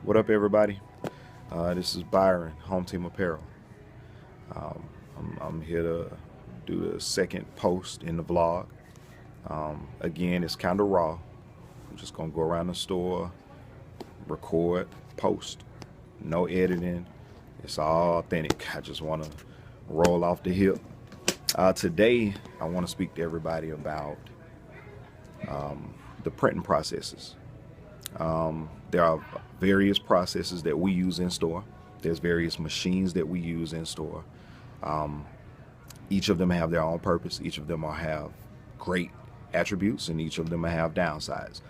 What up, everybody? This is Byron, Home Team Apparel. Um, I'm here to do the second post in the vlog. Again, it's kind of raw. I'm just gonna go around the store, record, post. No editing. It's all authentic. I just want to roll off the hip. Today, I want to speak to everybody about the printing processes. There are various processes that we use in store. There's various machines that we use in store. Each of them have their own purpose. Each of them have great attributes, and each of them have downsides.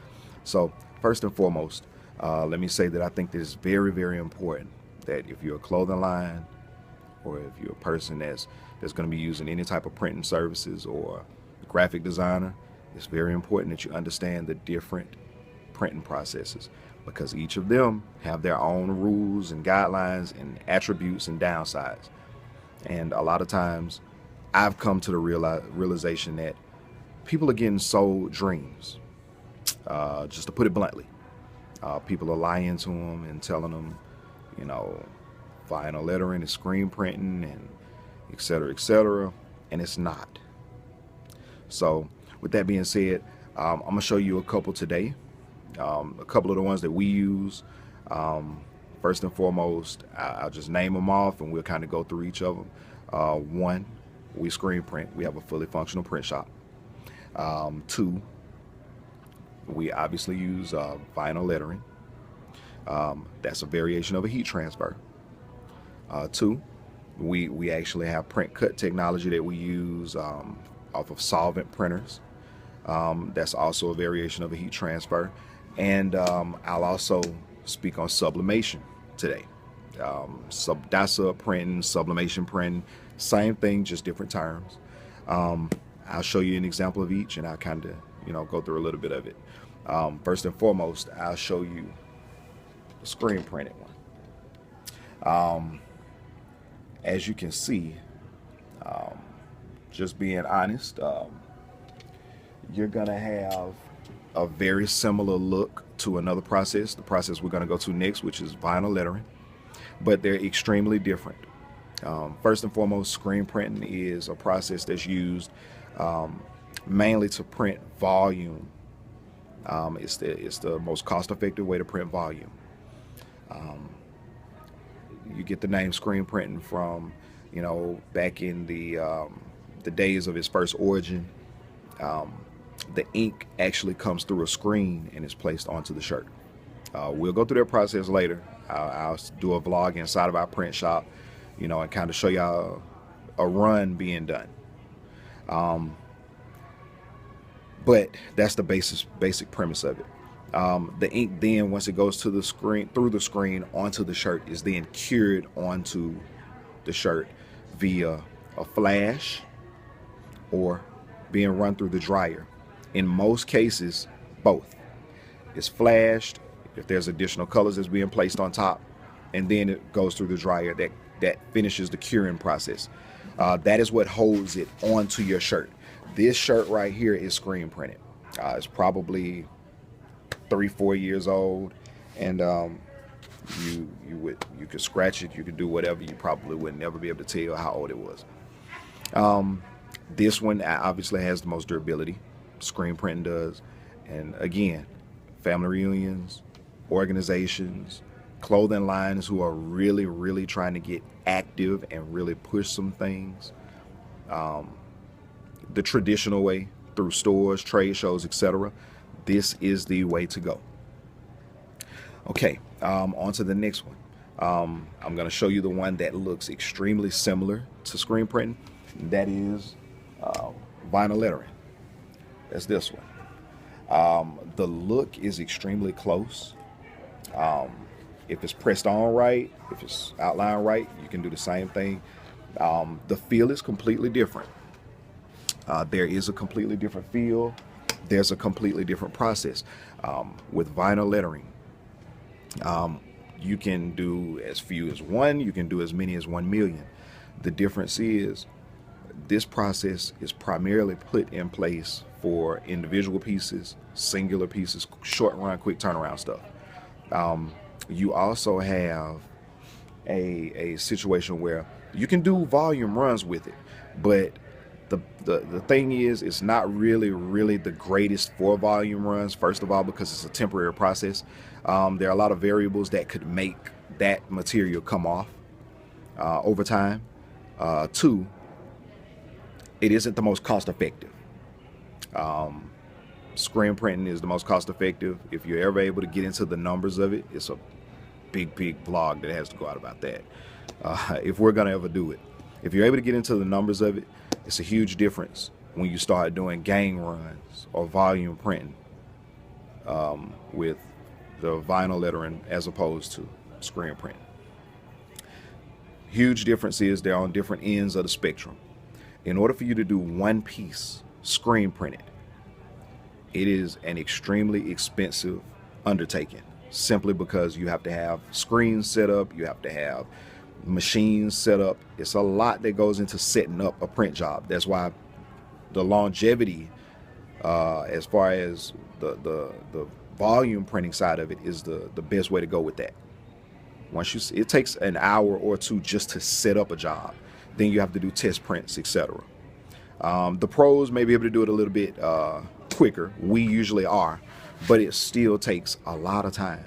So first and foremost, let me say that I think that it's very, very important that if you're a clothing line or if you're a person that's going to be using any type of printing services or graphic designer, it's very important that you understand the different printing processes, because each of them have their own rules and guidelines and attributes and downsides. And a lot of times I've come to the realization that people are getting sold dreams, just to put it bluntly. People are lying to them and telling them, you know, vinyl lettering is screen printing and et cetera, and it's not. So with that being said, I'm gonna show you a couple today. A couple of the ones that we use. First and foremost, I'll just name them off and we'll kind of go through each of them. One, we screen print. We have a fully functional print shop. Two, we obviously use vinyl lettering. That's a variation of a heat transfer. Two, we actually have print cut technology that we use off of solvent printers. That's also a variation of a heat transfer. And I'll also speak on sublimation today. Sub printing, sublimation printing, same thing, just different terms. I'll show you an example of each, and I'll kind of, go through a little bit of it. First and foremost, I'll show you the screen printed one. As you can see, just being honest, you're gonna have a very similar look to another process, the process we're gonna go to next, which is vinyl lettering, but they're extremely different. First and foremost, screen printing is a process that's used mainly to print volume. It's the most cost-effective way to print volume. You get the name screen printing from, back in the days of its first origin. The ink actually comes through a screen and is placed onto the shirt. We'll go through that process later. I'll do a vlog inside of our print shop, and kind of show y'all a run being done. But that's the basic premise of it. The ink then, once it goes to the screen, through the screen onto the shirt, is then cured onto the shirt via a flash or being run through the dryer. In most cases, both. It's flashed if there's additional colors that's being placed on top, and then it goes through the dryer that finishes the curing process. That is what holds it onto your shirt. This shirt right here is screen printed. It's probably 3-4 years old, and you could scratch it, you could do whatever. You probably would never be able to tell how old it was. This one obviously has the most durability. Screen printing does. And again, family reunions, organizations, clothing lines who are really, really trying to get active and really push some things the traditional way, through stores, trade shows, etc. This is the way to go. Okay, on to the next one. I'm going to show you the one that looks extremely similar to screen printing. That is vinyl lettering. That's this one. The look is extremely close. If it's pressed on right, if it's outlined right, you can do the same thing. The feel is completely different. There is a completely different feel. There's a completely different process. With vinyl lettering, you can do as few as one, you can do as many as 1 million. The difference is this process is primarily put in place for individual pieces, singular pieces, short run, quick turnaround stuff. You also have a situation where you can do volume runs with it, but the thing is, it's not really the greatest for volume runs. First of all, because it's a temporary process. There are a lot of variables that could make that material come off over time. Two, it isn't the most cost effective. Screen printing is the most cost effective. If you're ever able to get into the numbers of it, it's a big vlog that has to go out about that. If we're gonna ever do it, if you're able to get into the numbers of it, it's a huge difference when you start doing gang runs or volume printing with the vinyl lettering as opposed to screen printing. Huge difference is they're on different ends of the spectrum. In order for you to do one piece screen printed, it is an extremely expensive undertaking, simply because you have to have screens set up, you have to have machines set up. It's a lot that goes into setting up a print job. That's why the longevity, as far as the volume printing side of it, is the best way to go with that. It takes an hour or two just to set up a job. Then you have to do test prints, etc. The pros may be able to do it a little bit quicker. We usually are, but it still takes a lot of time.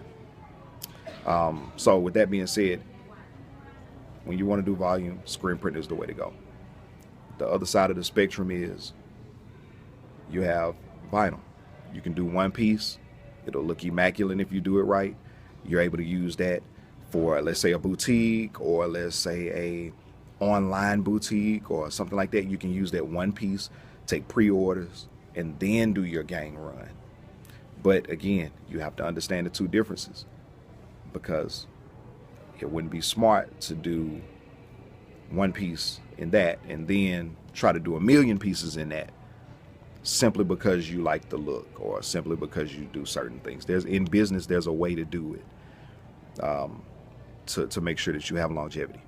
So with that being said, when you want to do volume, screen print is the way to go. The other side of the spectrum is you have vinyl. You can do one piece. It'll look immaculate if you do it right. You're able to use that for, let's say, a boutique, or let's say a online boutique or something like that. You can use that one piece, take pre-orders, and then do your gang run. But again, you have to understand the two differences, because it wouldn't be smart to do one piece in that and then try to do a million pieces in that simply because you like the look or simply because you do certain things. In business, there's a way to do it to make sure that you have longevity.